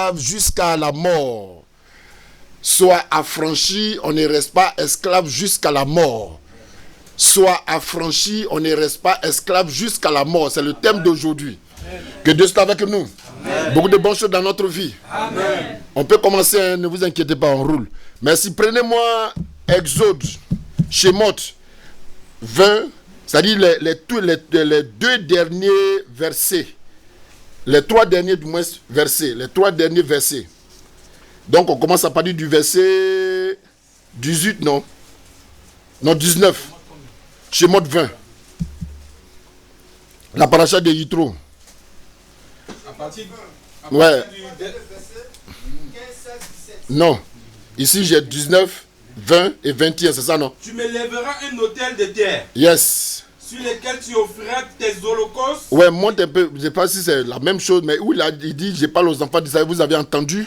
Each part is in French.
esclave jusqu'à la mort. Sois affranchi, on ne reste pas esclave jusqu'à la mort. Sois affranchi, on ne reste pas esclave jusqu'à la mort. C'est le thème d'aujourd'hui. Que Dieu soit avec nous. Amen. Beaucoup de bonnes choses dans notre vie. Amen. On peut commencer, hein, ne vous inquiétez pas, on roule. Merci. Prenez-moi Exode, Shemot 20, c'est-à-dire les deux derniers versets. Les trois derniers du moins versets. Les trois derniers versets. Donc on commence à partir du verset 18, non? Non, 19. Shemot 20. La paracha de Yitro. Ouais. Non. Ici j'ai 19, 20 et 21, c'est ça, non? Tu me lèveras un autel de terre. Yes. Sur lequel tu offriras tes holocaustes. Ouais, monte un peu. Je ne sais pas si c'est la même chose, mais où il dit, je parle aux enfants d'Israël, vous avez entendu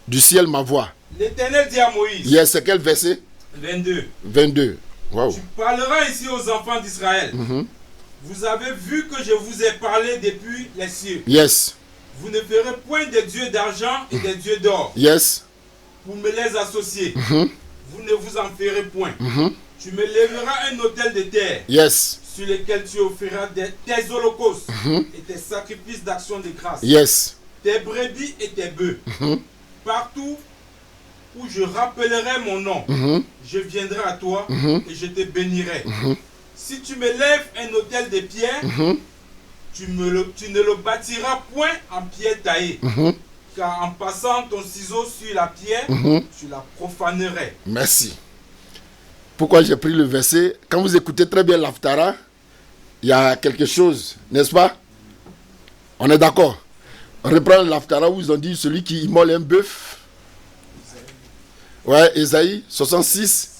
du ciel ma voix. L'Éternel dit à Moïse. Yes, c'est quel verset? 22. 22. Wow. Tu parleras ici aux enfants d'Israël. Vous avez vu que je vous ai parlé depuis les cieux. Yes. Vous ne ferez point des dieux d'argent et des dieux d'or. Yes. Pour me les associer. Vous ne vous en ferez point. Tu me lèveras un autel de terre. Yes. Sur lequel tu offriras tes holocaustes et tes sacrifices d'action de grâce. Yes. Tes brebis et tes bœufs. Partout où je rappellerai mon nom, je viendrai à toi et je te bénirai. Si tu me lèves un autel de pierre, tu ne le bâtiras point en pierre taillée. Car en passant ton ciseau sur la pierre, tu la profanerais. Merci. Pourquoi j'ai pris le verset? Quand vous écoutez très bien l'Aftara, il y a quelque chose, n'est-ce pas? On est d'accord? On reprend l'Aftara où ils ont dit celui qui immole un bœuf. Ouais, Ésaïe 66.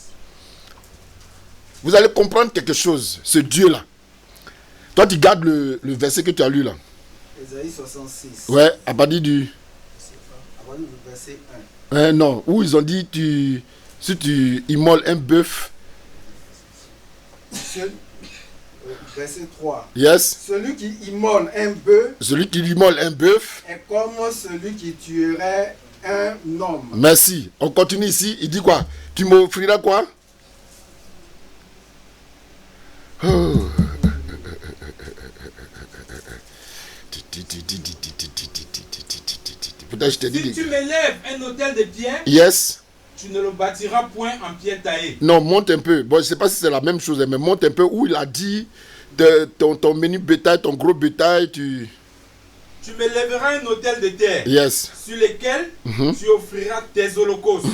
Vous allez comprendre quelque chose, ce Dieu-là. Toi, tu gardes le verset que tu as lu là. Ésaïe 66. Ouais, à partir du... À partir du verset 1. Non, où ils ont dit, si tu immoles un bœuf... Verset 3. Yes. Celui qui immole un bœuf. Celui qui immole un bœuf. Est comme celui qui tuerait un homme. Merci. On continue ici. Il dit quoi? Tu m'offriras quoi? Oh. Si tu me lèves un autel de pierre. Yes. Tu ne le bâtiras point en pierre taillée. Non, monte un peu. Bon, je ne sais pas si c'est la même chose, mais monte un peu où il a dit ton menu bétail, ton gros bétail, tu me lèveras un autel de terre. Yes. Sur lequel tu offriras tes holocaustes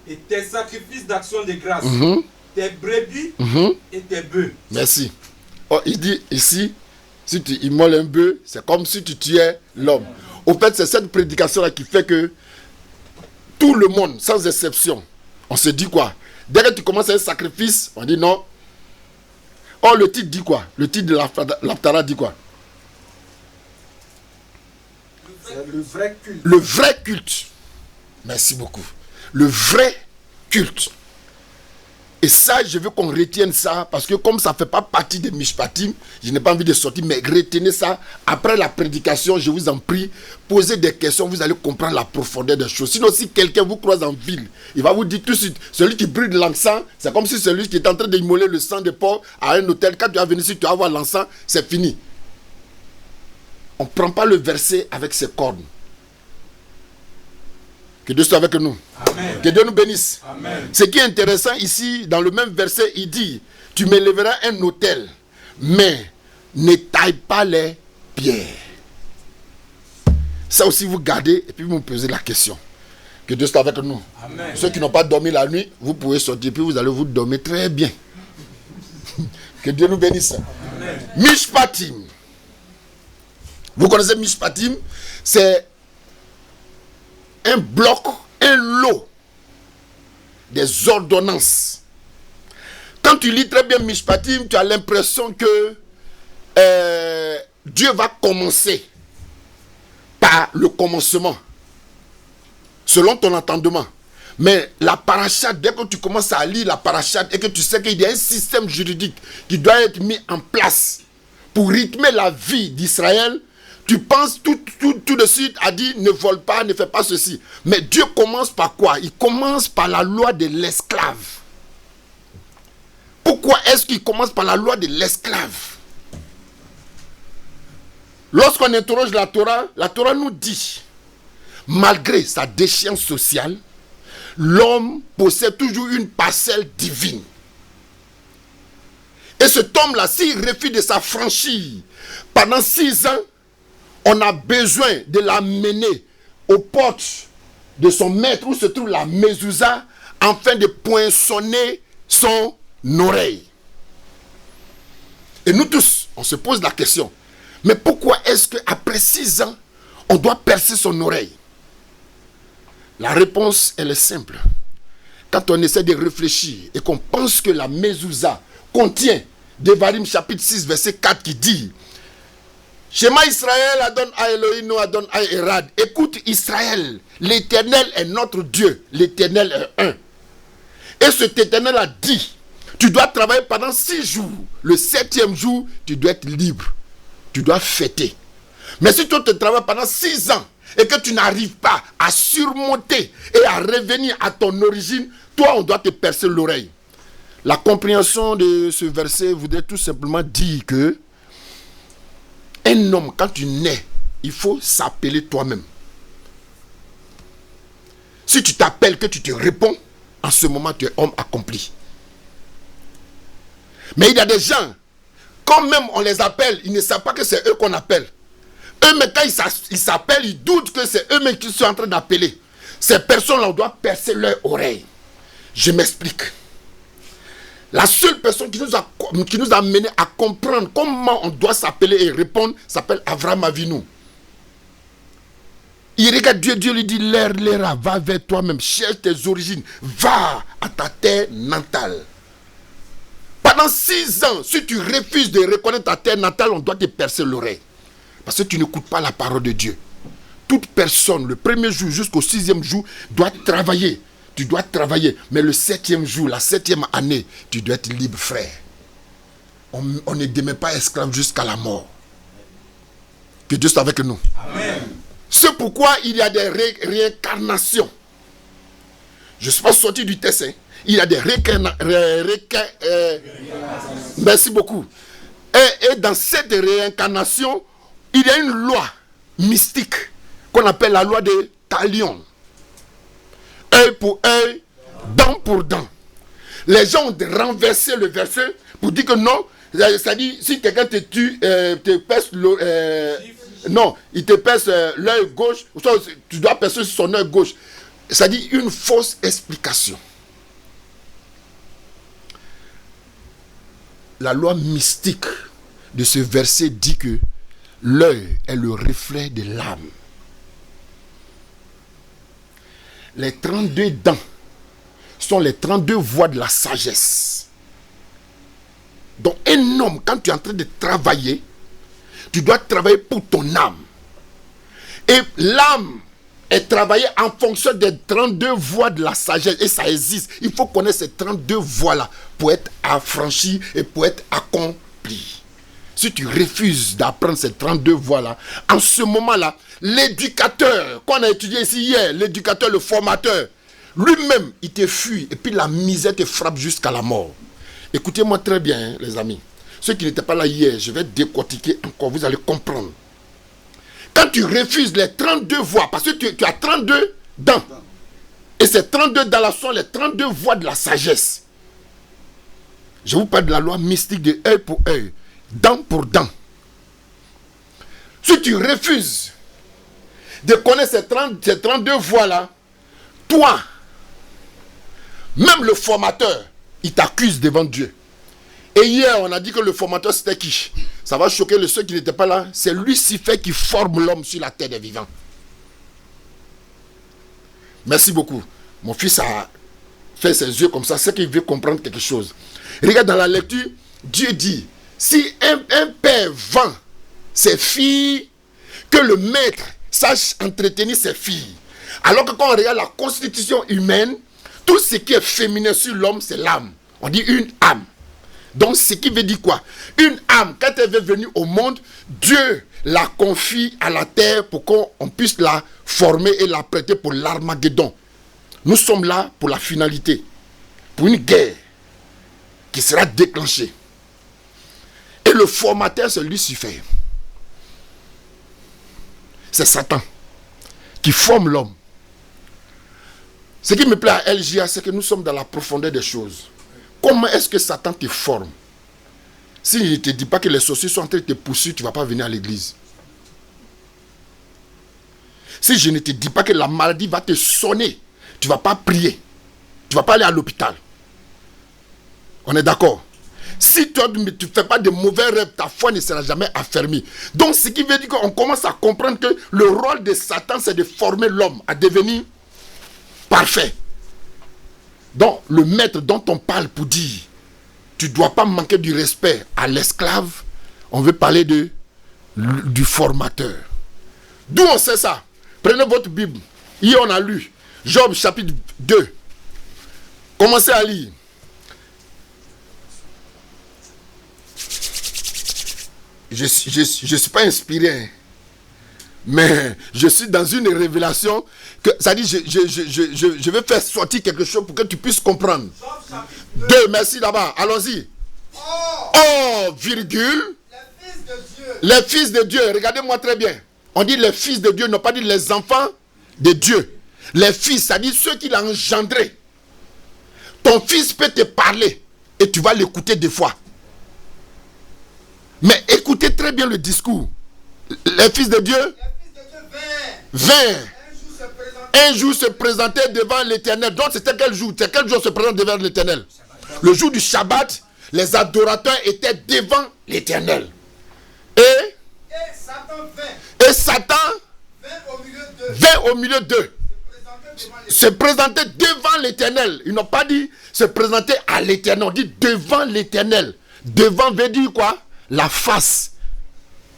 et tes sacrifices d'action de grâce, tes brebis et tes bœufs. Merci. Oh, il dit ici, si tu immoles un bœuf, c'est comme si tu tuais l'homme. Au fait, c'est cette prédication-là qui fait que tout le monde, sans exception, on se dit quoi? Dès que tu commences un sacrifice, on dit non. Oh, le titre dit quoi? Le titre de l'Aftara dit quoi? Le vrai culte. Le vrai culte. Merci beaucoup. Le vrai culte. Et ça, je veux qu'on retienne ça, parce que comme ça ne fait pas partie des Mishpatim, je n'ai pas envie de sortir, mais retenez ça. Après la prédication, je vous en prie, posez des questions, vous allez comprendre la profondeur des choses. Sinon, si quelqu'un vous croise en ville, il va vous dire tout de suite, celui qui brûle de l'encens, c'est comme si celui qui est en train d'immoler le sang de porc à un hôtel. Quand tu vas venir ici, tu vas voir l'encens, c'est fini. On ne prend pas le verset avec ses cornes. Que Dieu soit avec nous. Amen. Que Dieu nous bénisse. Amen. Ce qui est intéressant ici, dans le même verset, il dit, tu m'élèveras un autel, mais ne taille pas les pierres. Ça aussi, vous gardez et puis vous me posez la question. Que Dieu soit avec nous. Amen. Ceux qui n'ont pas dormi la nuit, vous pouvez sortir, puis vous allez vous dormir très bien. Que Dieu nous bénisse. Amen. Mishpatim. Vous connaissez Mishpatim? C'est un bloc, un lot des ordonnances. Quand tu lis très bien Mishpatim, tu as l'impression que Dieu va commencer par le commencement, selon ton entendement. Mais la parachat, dès que tu commences à lire la parachat et que tu sais qu'il y a un système juridique qui doit être mis en place pour rythmer la vie d'Israël, tu penses tout de suite à dire ne vole pas, ne fais pas ceci. Mais Dieu commence par quoi? Il commence par la loi de l'esclave. Pourquoi est-ce qu'il commence par la loi de l'esclave? Lorsqu'on interroge la Torah nous dit, malgré sa déchéance sociale, l'homme possède toujours une parcelle divine. Et cet homme-là, s'il refuse de s'affranchir pendant 6 ans, on a besoin de l'amener aux portes de son maître où se trouve la mezouza afin de poinçonner son oreille. Et nous tous, on se pose la question, mais pourquoi est-ce qu'après 6 ans, on doit percer son oreille? La réponse, elle est simple. Quand on essaie de réfléchir et qu'on pense que la mezouza contient Devarim chapitre 6 verset 4 qui dit Shema Israël Adon Elohim Adon Erad. Écoute Israël, l'Éternel est notre Dieu, l'Éternel est un. Et cet Éternel a dit, tu dois travailler pendant 6 jours. Le 7e jour, tu dois être libre. Tu dois fêter. Mais si toi tu travailles pendant 6 ans et que tu n'arrives pas à surmonter et à revenir à ton origine, toi on doit te percer l'oreille. La compréhension de ce verset voudrait tout simplement dire que un homme, quand tu nais, il faut s'appeler toi-même. Si tu t'appelles, que tu te réponds, en ce moment tu es homme accompli. Mais il y a des gens, quand même on les appelle, ils ne savent pas que c'est eux qu'on appelle. Eux-mêmes, quand ils s'appellent, ils doutent que c'est eux-mêmes qui sont en train d'appeler. Ces personnes-là, on doit percer leur oreille. Je m'explique. La seule personne qui nous a mené à comprendre comment on doit s'appeler et répondre s'appelle Abraham Avinu. Il regarde Dieu, Dieu lui dit, l'air, va vers toi-même, cherche tes origines, va à ta terre natale. Pendant 6 ans, si tu refuses de reconnaître ta terre natale, on doit te percer l'oreille. Parce que tu n'écoutes pas la parole de Dieu. Toute personne, le premier jour jusqu'au 6e jour, doit travailler. Tu dois travailler. Mais le 7e jour, la 7e année, tu dois être libre, frère. On ne demeure pas esclave jusqu'à la mort. Que Dieu soit avec nous. Amen. C'est pourquoi il y a des réincarnations. Je ne suis pas sorti du texte. Il y a des merci beaucoup. Et dans cette réincarnation, il y a une loi mystique qu'on appelle la loi de Talion. Œil pour œil, dent pour dent. Les gens ont renversé le verset pour dire que non, c'est-à-dire si quelqu'un te tue, te pèse non, il te pèse l'œil gauche, tu dois percer son œil gauche. C'est-à-dire une fausse explication. La loi mystique de ce verset dit que l'œil est le reflet de l'âme. Les 32 dents sont les 32 voies de la sagesse. Donc un homme, quand tu es en train de travailler, tu dois travailler pour ton âme. Et l'âme est travaillée en fonction des 32 voies de la sagesse. Et ça existe. Il faut connaître ces 32 voies-là pour être affranchi et pour être accompli. Si tu refuses d'apprendre ces 32 voies-là, en ce moment-là, l'éducateur, qu'on a étudié ici hier, l'éducateur, le formateur, lui-même, il te fuit et puis la misère te frappe jusqu'à la mort. Écoutez-moi très bien, hein, les amis. Ceux qui n'étaient pas là hier, je vais décortiquer encore, vous allez comprendre. Quand tu refuses les 32 voies, parce que tu as 32 dents, et ces 32 dents-là sont les 32 voies de la sagesse. Je vous parle de la loi mystique de œil pour œil, dent pour dent. Si tu refuses de connaître ces 32 voies-là, toi, même le formateur, il t'accuse devant Dieu. Et hier, on a dit que le formateur, c'était qui? Ça va choquer ceux qui n'étaient pas là. C'est Lucifer qui forme l'homme sur la terre des vivants. Merci beaucoup. Mon fils a fait ses yeux comme ça. C'est qu'il veut comprendre quelque chose. Regarde dans la lecture, Dieu dit, si un père vend ses filles, que le maître sache entretenir ses filles. Alors que quand on regarde la constitution humaine, tout ce qui est féminin sur l'homme, c'est l'âme. On dit une âme. Donc, ce qui veut dire quoi? Une âme, quand elle est venue au monde, Dieu la confie à la terre pour qu'on puisse la former et la prêter pour l'Armageddon. Nous sommes là pour la finalité, pour une guerre qui sera déclenchée. Et le formateur, c'est Lucifer. C'est Satan qui forme l'homme. Ce qui me plaît à LGA, c'est que nous sommes dans la profondeur des choses. Comment est-ce que Satan te forme? S'il ne te dit pas que les sorciers sont en train de te poursuivre, tu ne vas pas venir à l'église. Si je ne te dis pas que la maladie va te sonner, tu ne vas pas prier. Tu ne vas pas aller à l'hôpital. On est d'accord? Si toi, tu ne fais pas de mauvais rêves, ta foi ne sera jamais affermie. Donc, ce qui veut dire qu'on commence à comprendre que le rôle de Satan, c'est de former l'homme à devenir parfait. Donc, le maître dont on parle pour dire, tu ne dois pas manquer du respect à l'esclave, on veut parler du formateur. D'où on sait ça? Prenez votre Bible. Hier, on a lu Job chapitre 2. Commencez à lire. Je ne suis pas inspiré, hein, mais je suis dans une révélation que ça dit je vais faire sortir quelque chose pour que tu puisses comprendre. 2, merci là-bas, allons-y. Oh, virgule. Les fils de Dieu, regardez-moi très bien. On dit les fils de Dieu, non pas dit les enfants de Dieu. Les fils, ça dit ceux qu'il a engendrés. Ton fils peut te parler et tu vas l'écouter des fois. Mais écoutez très bien le discours. Les fils de Dieu vinrent. Un jour se présenter devant l'Éternel. Donc c'était quel jour? C'est quel jour se présente devant l'Éternel? Le jour du Shabbat, les adorateurs étaient devant l'Éternel. Et Satan vint au milieu d'eux. Se présenter devant l'Éternel. Ils n'ont pas dit se présenter à l'Éternel. On dit devant l'Éternel. Devant veut dire quoi? La face.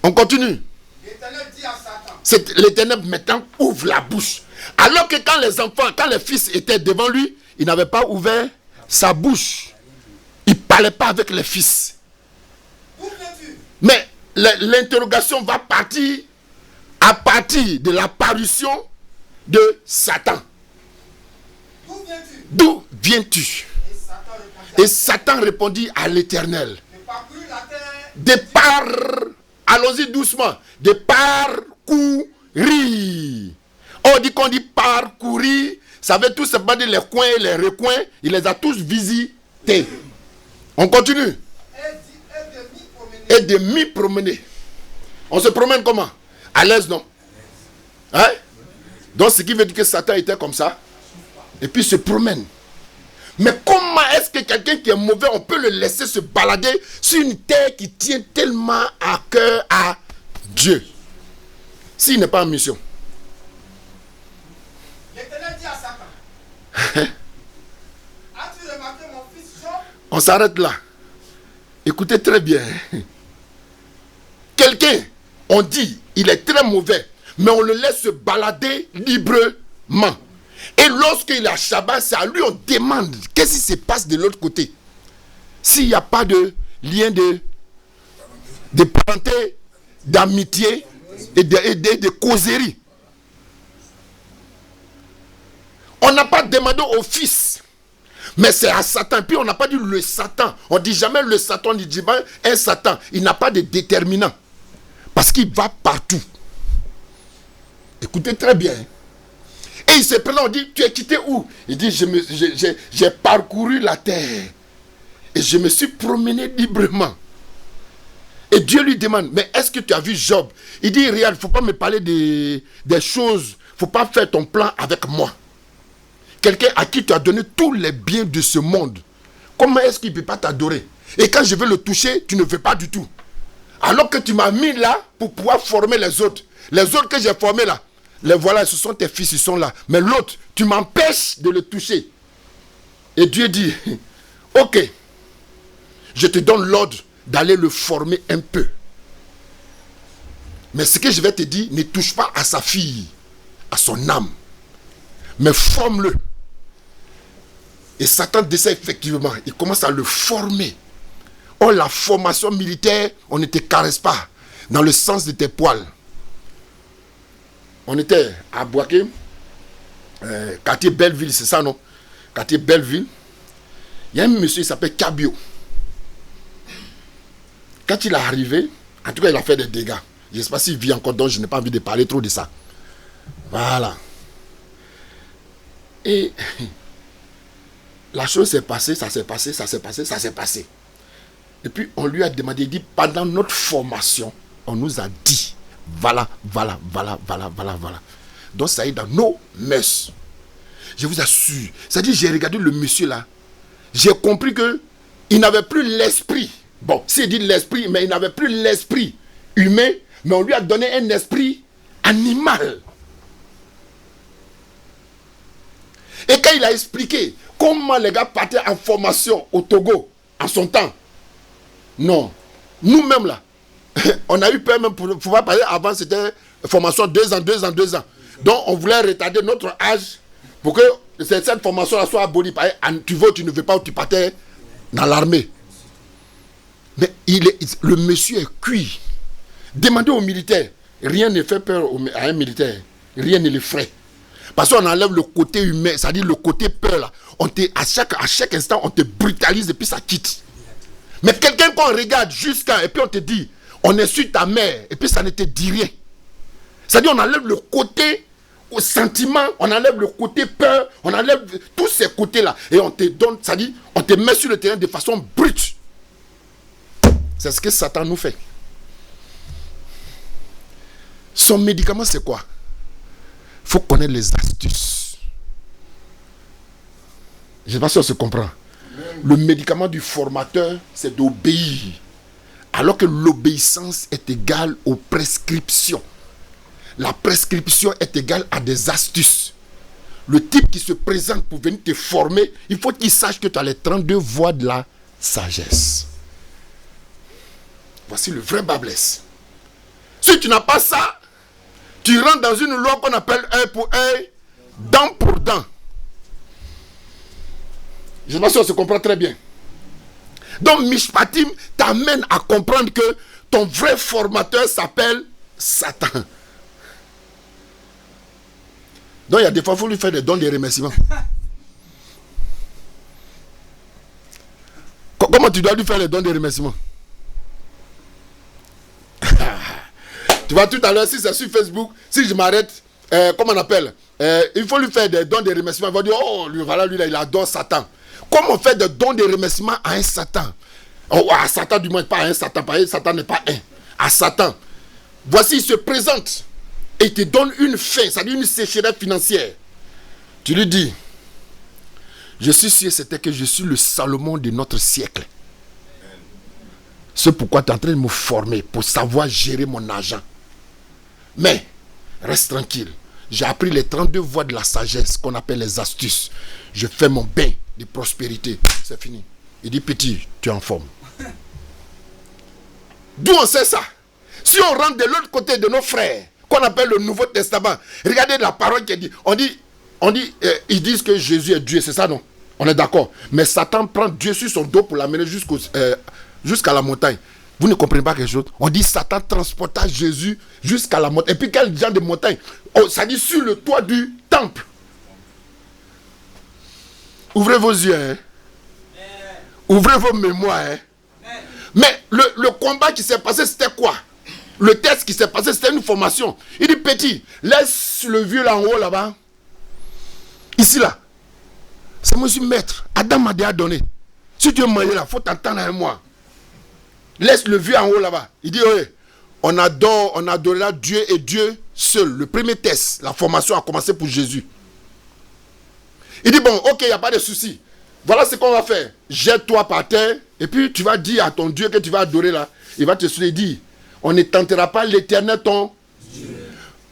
On continue. L'Éternel dit à Satan. L'Éternel maintenant ouvre la bouche. Alors que quand les enfants, quand les fils étaient devant lui, il n'avait pas ouvert sa bouche. Il ne parlait pas avec les fils. Mais l'interrogation va partir à partir de l'apparition de Satan. D'où viens-tu? Et Satan répondit à l'Éternel. De par, allons-y doucement, de parcourir. On dit qu'on dit parcourir, ça veut tout simplement dire les coins et les recoins, il les a tous visités. On continue. Et de m'y promener. On se promène comment? À l'aise, non? Hein? Donc ce qui veut dire que Satan était comme ça, et puis se promène. Mais comment est-ce que quelqu'un qui est mauvais, on peut le laisser se balader sur une terre qui tient tellement à cœur à Dieu? S'il n'est pas en mission. L'Éternel dit à Satan. As-tu remarqué mon fils Job? On s'arrête là. Écoutez très bien. Quelqu'un, on dit, il est très mauvais, mais on le laisse se balader librement. Et lorsqu'il est à Shabbat, c'est à lui on demande qu'est-ce qui se passe de l'autre côté. S'il n'y a pas de lien de parenté, d'amitié et de causerie. On n'a pas demandé au fils, mais c'est à Satan. Puis on n'a pas dit le Satan. On ne dit jamais le Satan, on dit jamais un Satan. Il n'a pas de déterminant. Parce qu'il va partout. Écoutez très bien. Et il se prend, on dit, tu es quitté où? Il dit, j'ai parcouru la terre. Et je me suis promené librement. Et Dieu lui demande, mais est-ce que tu as vu Job? Il dit, regarde, il ne faut pas me parler des choses. Il ne faut pas faire ton plan avec moi. Quelqu'un à qui tu as donné tous les biens de ce monde. Comment est-ce qu'il ne peut pas t'adorer? Et quand je veux le toucher, tu ne veux pas du tout. Alors que tu m'as mis là pour pouvoir former les autres. Les autres que j'ai formés là. Les voilà, ce sont tes fils, ils sont là. Mais l'autre, tu m'empêches de le toucher. Et Dieu dit, ok, je te donne l'ordre d'aller le former un peu. Mais ce que je vais te dire, ne touche pas à sa fille, à son âme. Mais forme-le. Et Satan décide effectivement, il commence à le former. Oh, la formation militaire, on ne te caresse pas. dans le sens de tes poils. On était à Boaké, quartier Belleville, c'est ça, non? Quartier Belleville. Il y a un monsieur, il s'appelle Cabio. Quand il est arrivé, en tout cas, il a fait des dégâts. Je ne sais pas s'il vit encore, donc je n'ai pas envie de parler trop de ça. Voilà. Et la chose s'est passée, ça s'est passé, ça s'est passé, ça s'est passé. Et puis on lui a demandé, il dit, pendant notre formation, on nous a dit, voilà. Donc ça est dans nos mœurs. Je vous assure. C'est-à-dire, j'ai regardé le monsieur là, j'ai compris que il n'avait plus l'esprit. Bon, s'il dit l'esprit, mais il n'avait plus l'esprit humain, mais on lui a donné un esprit animal. Et quand il a expliqué comment les gars partaient en formation au Togo, en son temps, non, nous-mêmes là, on a eu peur même pour pouvoir parler. Avant c'était formation 2 ans. Donc on voulait retarder notre âge pour que cette formation là soit abolie. Tu veux ou tu ne veux pas, ou tu partais dans l'armée. Mais le monsieur est cuit. Demandez aux militaires, rien ne fait peur à un militaire, rien ne le ferait. Parce qu'on enlève le côté humain, c'est-à-dire le côté peur là. À chaque instant, on te brutalise et puis ça quitte. Mais quelqu'un qu'on regarde jusqu'à, et puis on te dit, on est sur ta mère, et puis ça ne te dit rien. C'est-à-dire on enlève le côté sentiment, on enlève le côté peur, on enlève tous ces côtés-là. Et on te donne, c'est-à-dire on te met sur le terrain de façon brute. C'est ce que Satan nous fait. Son médicament, c'est quoi? Il faut connaître les astuces. Je ne sais pas si on se comprend. Le médicament du formateur, c'est d'obéir. Alors que l'obéissance est égale aux prescriptions. La prescription est égale à des astuces. Le type qui se présente pour venir te former, il faut qu'il sache que tu as les 32 voies de la sagesse. Voici le vrai Bablesse. Si tu n'as pas ça, tu rentres dans une loi qu'on appelle œil pour œil, dent pour dent. Je ne sais pas si on se comprend très bien. Donc Mishpatim t'amène à comprendre que ton vrai formateur s'appelle Satan. Donc il y a des fois, il faut lui faire des dons de remerciements. Comment tu dois lui faire les dons de remerciements? Tu vois, tout à l'heure, si c'est sur Facebook, si je m'arrête, comment on appelle, il faut lui faire des dons de remerciements. Il va dire, oh, lui, voilà, lui, là, il adore Satan. Comment on fait des dons de remerciements à un Satan? Oh, à Satan, du moins, pas à un Satan. Pas un Satan n'est pas un. À Satan. Voici, il se présente et il te donne une fin, c'est-à-dire une sécheresse financière. Tu lui dis, je suis sûr, c'était que je suis le Salomon de notre siècle. C'est pourquoi tu es en train de me former pour savoir gérer mon argent. Mais, reste tranquille. J'ai appris les 32 voies de la sagesse qu'on appelle les astuces. Je fais mon bain de prospérité. C'est fini. Il dit, petit, tu es en forme. D'où on sait ça? Si on rentre de l'autre côté de nos frères, qu'on appelle le Nouveau Testament, regardez la parole qui dit. On dit, ils disent que Jésus est Dieu, c'est ça, non? On est d'accord. Mais Satan prend Dieu sur son dos pour l'amener jusqu'à la montagne. Vous ne comprenez pas quelque chose? On dit Satan transporta Jésus jusqu'à la montagne. Et puis quel genre de montagne? Oh, ça dit sur le toit du temple. Ouvrez vos yeux. Hein? Ouvrez vos mémoires. Hein? Mais le combat qui s'est passé, c'était quoi? Le test qui s'est passé, c'était une formation. Il dit, petit, laisse le vieux là en haut, là-bas. Ici, là. C'est moi, je suis maître. Adam m'a déjà donné. Si tu veux manger là, il faut t'entendre avec moi. Laisse le vieux en haut là-bas. Il dit, oui, on adorera Dieu et Dieu seul. Le premier test, la formation a commencé pour Jésus. Il dit, bon, ok, il n'y a pas de souci. Voilà ce qu'on va faire. Jette-toi par terre, et puis tu vas dire à ton Dieu que tu vas adorer là. Il va te soulever, dire, on ne tentera pas l'Éternel ton Dieu.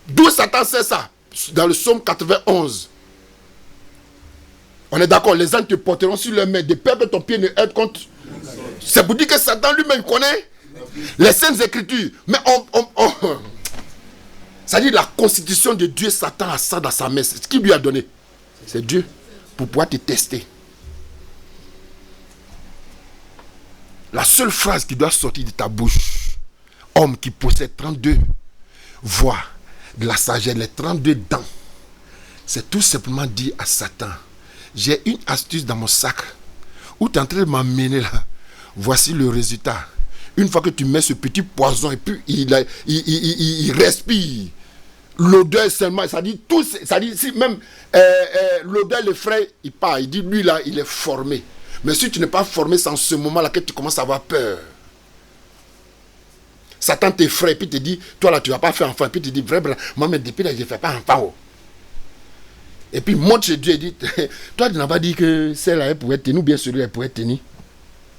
D'où Satan sait ça? Dans le psaume 91. On est d'accord, les ânes te porteront sur leurs mains, de peur que ton pied ne heurte contre. C'est pour dire que Satan lui-même connaît les saintes écritures. Mais c'est-à-dire la constitution de Dieu, Satan a ça dans sa main. C'est ce qu'il lui a donné. C'est Dieu. Pour pouvoir te tester. La seule phrase qui doit sortir de ta bouche, homme qui possède 32 voix de la sagesse, les 32 dents, c'est tout simplement dit à Satan, j'ai une astuce dans mon sac où tu es en train de m'emmener là. Voici le résultat. Une fois que tu mets ce petit poison et puis il respire, l'odeur seulement, ça dit tout, ça dit si même l'odeur, le frais, il part. Il dit lui là, il est formé. Mais si tu n'es pas formé, c'est en ce moment-là que tu commences à avoir peur. Satan t'effraie et puis te dit, toi là tu ne vas pas faire enfant. Et puis tu dis, vrai, moi mais depuis là je ne fais pas enfant. Et puis monte chez Dieu et dit, toi tu n'as pas dit que celle-là elle pourrait tenir, ou bien celui-là elle pourrait tenir.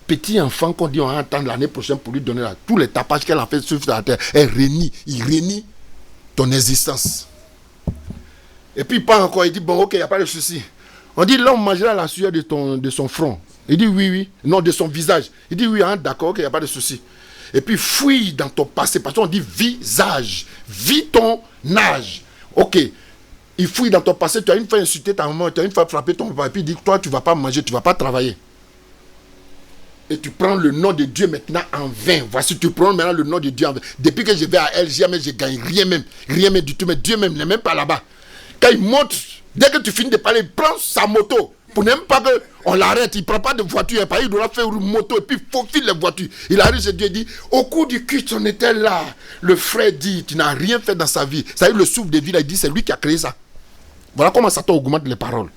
Petit enfant qu'on dit on va attendre l'année prochaine pour lui donner là, tous les tapages qu'elle a fait sur la terre, il renie ton existence. Et puis pas encore, il dit, bon ok, il n'y a pas de souci. On dit, l'homme mangera la sueur de son front. Il dit oui, non, de son visage. Il dit oui, hein, d'accord, ok, il n'y a pas de souci. Et puis fouille dans ton passé, parce qu'on dit visage, vis ton âge. Ok, il fouille dans ton passé, tu as une fois insulté ta maman, tu as une fois frappé ton papa, et puis il dit, toi tu ne vas pas manger, tu ne vas pas travailler. Et tu prends le nom de Dieu maintenant en vain. Voici, tu prends maintenant le nom de Dieu en vain. Depuis que je vais à elle, jamais je gagne rien même du tout, mais Dieu même n'est même pas là-bas. Quand il monte, dès que tu finis de parler, il prend sa moto. Pour n'aime pas qu'on l'arrête, il ne prend pas de voiture, il doit faire une moto et puis il faufile les voitures. Il arrive chez Dieu et dit, au cours du culte, on était là. Le frère dit, tu n'as rien fait dans sa vie. Ça veut dire le souffle de vie, là, il dit, c'est lui qui a créé ça. Voilà comment Satan augmente les paroles.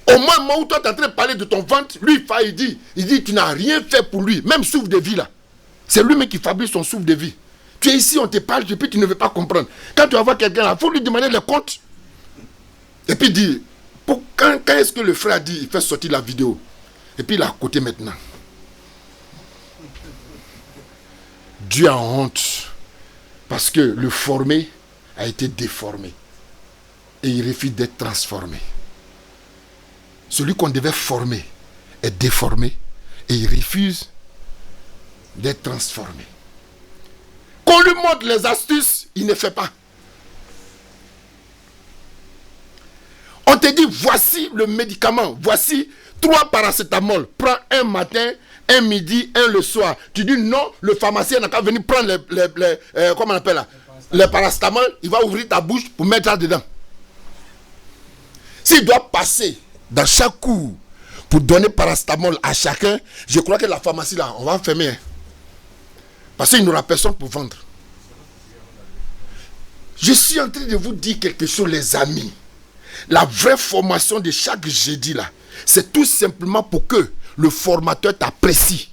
Au moment où toi tu es en train de parler de ton ventre, lui il dit, tu n'as rien fait pour lui. Même souffle de vie là. C'est lui-même qui fabrique son souffle de vie. Tu es ici, on te parle, et puis tu ne veux pas comprendre. Quand tu vas voir quelqu'un là, il faut lui demander les comptes. Et puis il dit, quand est-ce que le frère a dit, il fait sortir la vidéo. Et puis il est à côté maintenant. Dieu a honte. Parce que le formé a été déformé. Et il refuse d'être transformé. Celui qu'on devait former est déformé et il refuse d'être transformé. Qu'on lui montre les astuces, il ne fait pas. On te dit, voici le médicament, voici 3 paracétamol. Prends un matin, un midi, un le soir. Tu dis non, le pharmacien n'a qu'à venir prendre comment on appelle là, les paracétamol, il va ouvrir ta bouche pour mettre ça dedans. S'il doit passer dans chaque cours pour donner paracétamol à chacun, je crois que la pharmacie là, on va fermer. Hein. Parce qu'il n'y aura personne pour vendre. Je suis en train de vous dire quelque chose, les amis. La vraie formation de chaque jeudi là, c'est tout simplement pour que le formateur t'apprécie.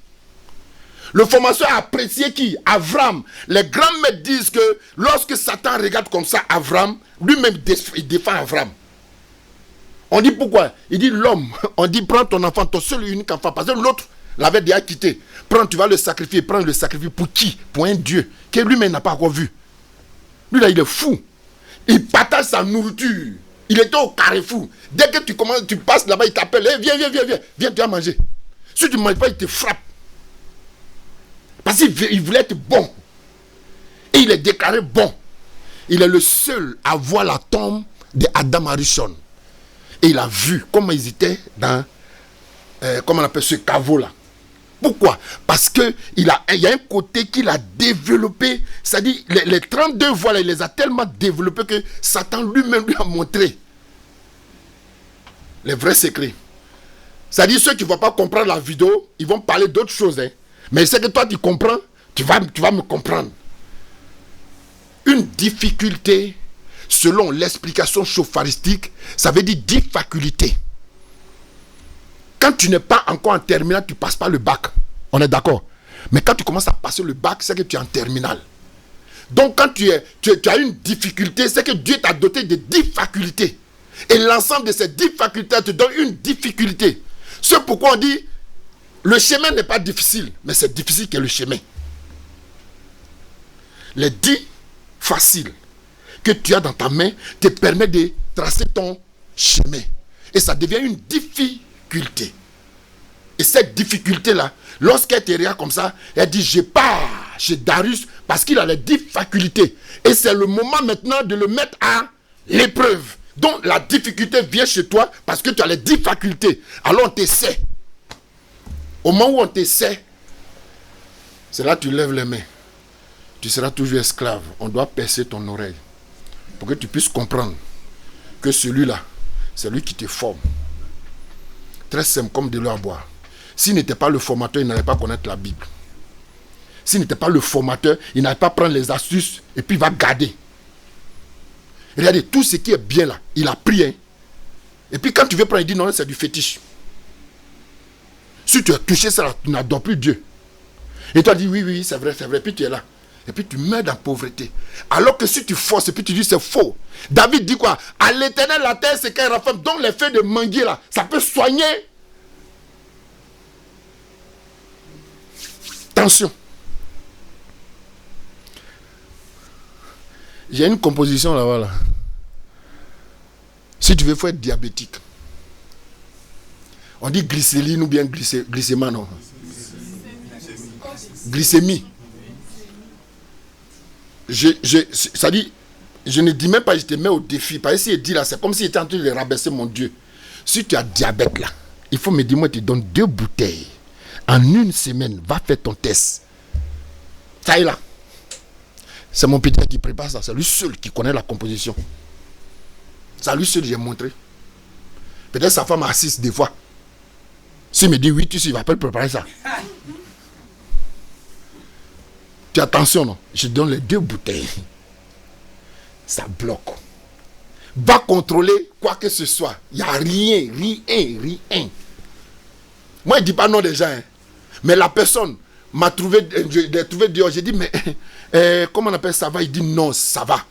Le formateur a apprécié qui? Abraham. Les grands maîtres disent que lorsque Satan regarde comme ça Abraham, lui-même il défend Abraham. On dit pourquoi? Il dit l'homme, on dit prends ton enfant, ton seul et unique enfant, parce que l'autre l'avait déjà quitté. Prends, tu vas le sacrifier. Prends le sacrifier pour qui? Pour un Dieu que lui-même n'a pas encore vu. Lui là, il est fou. Il partage sa nourriture. Il était au carrefour. Dès que tu commences, tu passes là-bas, il t'appelle. Hey, viens, tu vas manger. Si tu ne manges pas, il te frappe. Parce qu'il voulait être bon. Et il est déclaré bon. Il est le seul à voir la tombe d'Adam Arishon. Et il a vu comment ils étaient dans, comment on appelle ce caveau-là. Pourquoi? Parce qu'il y a un côté qu'il a développé. C'est-à-dire, les 32 voix, là, il les a tellement développés que Satan lui-même lui a montré les vrais secrets. C'est-à-dire, ceux qui ne vont pas comprendre la vidéo, ils vont parler d'autres choses. Hein. Mais c'est que toi, tu comprends, tu vas me comprendre. Une difficulté, selon l'explication sopharistique, ça veut dire 10 facultés. Quand tu n'es pas encore en terminale, tu ne passes pas le bac. On est d'accord. Mais quand tu commences à passer le bac, c'est que tu es en terminale. Donc quand tu as une difficulté, c'est que Dieu t'a doté de 10 facultés. Et l'ensemble de ces 10 facultés te donne une difficulté. C'est pourquoi on dit, le chemin n'est pas difficile, mais c'est difficile que le chemin. Les 10 faciles que tu as dans ta main te permettent de tracer ton chemin. Et ça devient une difficulté. Et cette difficulté-là, lorsqu'elle te regarde comme ça, elle dit, je pars chez Darius parce qu'il a les 10 facultés. Et c'est le moment maintenant de le mettre à l'épreuve. Donc la difficulté vient chez toi parce que tu as les 10 facultés. Alors on t'essaie. Au moment où on t'essaie, C'est là que tu lèves les mains. Tu seras toujours esclave. On doit percer ton oreille pour que tu puisses comprendre que celui-là, c'est lui qui te forme. Très simple, comme de l'eau à boire. S'il n'était pas le formateur, il n'allait pas connaître la Bible. S'il n'était pas le formateur, il n'allait pas prendre les astuces et puis il va garder. Regardez, tout ce qui est bien là, il a pris. Hein. Et puis quand tu veux prendre, il dit non, c'est du fétiche. Si tu as touché ça, là, tu n'adores plus Dieu. Et toi, dis oui, c'est vrai, puis tu es là. Et puis tu meurs dans la pauvreté. Alors que si tu forces et puis tu dis c'est faux. David dit quoi? À l'Éternel, la terre c'est qu'elle rafferme. Donc les feuilles de manguier là, ça peut soigner. Attention. J'ai une composition là-bas. Là. Si tu veux, il faut être diabétique. On dit glycéline ou bien glycéma, non? Glycémie. Ça dit, je ne dis même pas, je te mets au défi. Parce que si il dit là, c'est comme s'il était en train de rabaisser mon Dieu. Si tu as diabète là, il faut me dire, moi, tu donnes 2 bouteilles. En 1 semaine, va faire ton test. Ça est là. C'est mon petit qui prépare ça. C'est lui seul qui connaît la composition. C'est lui seul que j'ai montré. Peut-être sa femme assiste des fois. S'il me dit oui, tu sais, il va pas préparer ça. Tu attention, non? Je donne les 2 bouteilles. Ça bloque. Va contrôler quoi que ce soit. Il n'y a rien. Moi, je ne dis pas non des gens. Hein. Mais la personne m'a trouvé, je l'ai trouvé dehors. J'ai dit, mais comment on appelle ça va? Il dit non, ça va.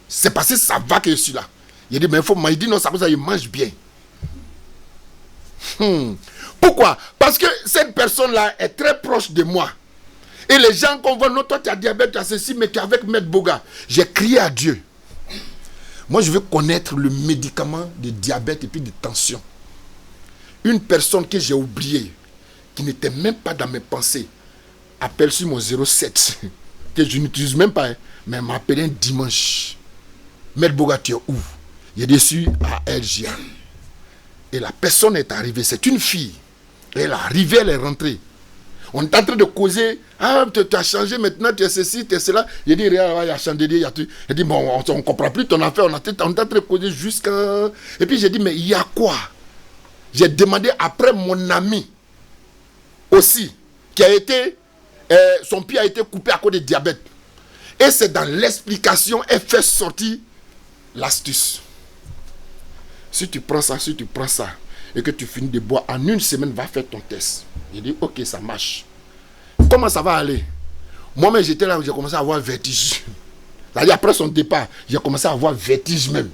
C'est parce que ça va que je suis là. Il dit, mais il dit non, ça va, il mange bien. Pourquoi? Parce que cette personne-là est très proche de moi. Et les gens qu'on voit, non, toi tu as diabète, tu as ceci, mais tu es avec Maître Boga. J'ai crié à Dieu. Moi, je veux connaître le médicament de diabète et puis de tension. Une personne que j'ai oubliée, qui n'était même pas dans mes pensées, appelle sur mon 07, que je n'utilise même pas, hein, mais m'a appelé un dimanche. Maître Boga, tu es où? Il est dessus à LGA. Et la personne est arrivée, c'est une fille. Elle est arrivée, elle est rentrée. On est en train de causer. Ah, tu as changé maintenant, tu es ceci, tu es cela. Il dit, regarde, il y a chandelier, il y a tout. Il dit, bon, on ne comprend plus ton affaire. On est en train de causer jusqu'à. Et puis j'ai dit, mais il y a quoi? J'ai demandé après mon ami aussi, qui a été. Son pied a été coupé à cause de diabète. Et c'est dans l'explication, elle fait sortir l'astuce. Si tu prends ça, et que tu finis de boire, en 1 semaine, va faire ton test. Il dit, ok, ça marche. Comment ça va aller? Moi-même, j'étais là où j'ai commencé à avoir vertige. C'est-à-dire, après son départ, j'ai commencé à avoir vertige même.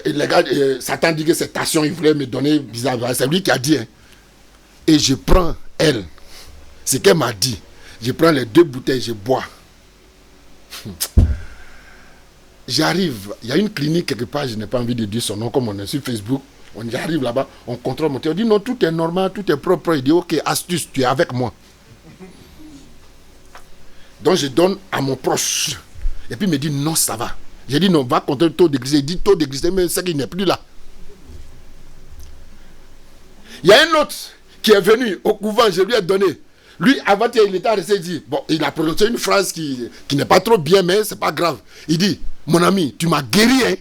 Les gars, Satan dit que c'est Tation, il voulait me donner bizarre. C'est lui qui a dit. Hein. Et je prends elle. Ce qu'elle m'a dit. Je prends les 2 bouteilles, je bois. J'arrive, il y a une clinique quelque part, je n'ai pas envie de dire son nom, comme on est sur Facebook. On arrive là-bas, on contrôle mon thé. On dit non, tout est normal, tout est propre. Il dit ok, astuce, tu es avec moi. Donc je donne à mon proche. Et puis il me dit non, ça va. J'ai dit non, va contrôler le taux de glycémie. Il dit taux de glycémie, mais c'est qu'il n'est plus là. Il y a un autre qui est venu au couvent, je lui ai donné. Lui, avant il était resté, il dit, bon, il a prononcé une phrase qui n'est pas trop bien, mais c'est pas grave. Il dit, mon ami, tu m'as guéri, hein.